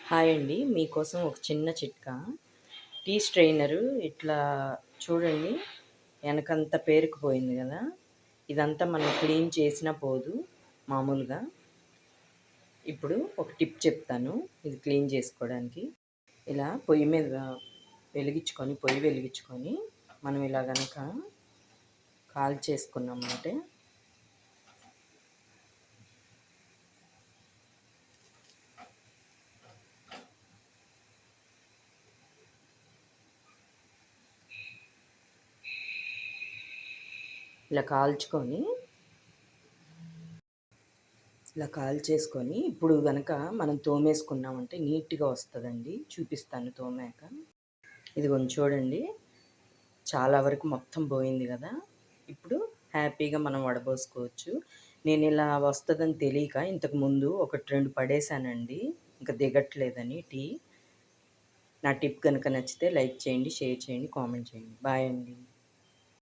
Hi అండి. మీకోసం ఒక చిన్న చిట్కా. టీ స్ట్రెయినరు ఇట్లా చూడండి, ఎనకంతా పేరుకుపోయింది గదా! ఇదంతా మనం క్లీన్ చేసినా పోదు మామూలుగా. ఇప్పుడు ఒక టిప్ చెప్తాను ఇది క్లీన్ చేసుకోవడానికి. ఇలా పొయ్యి మీద పొయ్యి వెలిగించుకొని మనం ఇలా గనక కాల్చేసుకున్నామంటే ఇలా కాల్చుకొని ఇలా కాల్చేసుకొని ఇప్పుడు గనక మనం తోమేసుకున్నామంటే నీట్‌గా వస్తదండి. చూపిస్తాను తోమాక. ఇదిగోండి చూడండి. చాలా వరకు మొత్తం పోయింది గదా! ఇప్పుడు హ్యాపీగా మనం వడబోసుకోవచ్చు. నేనిలా వస్తదని తెలీక ఇంతకుముందు 1, 2 పడేసానండి. ఇంక దిగట్లేదని టీ. నా టిప్ గనక నచ్చితే లైక్ చేయండి, షేర్ చేయండి, కామెంట్ చేయండి. బాయ్ అండి.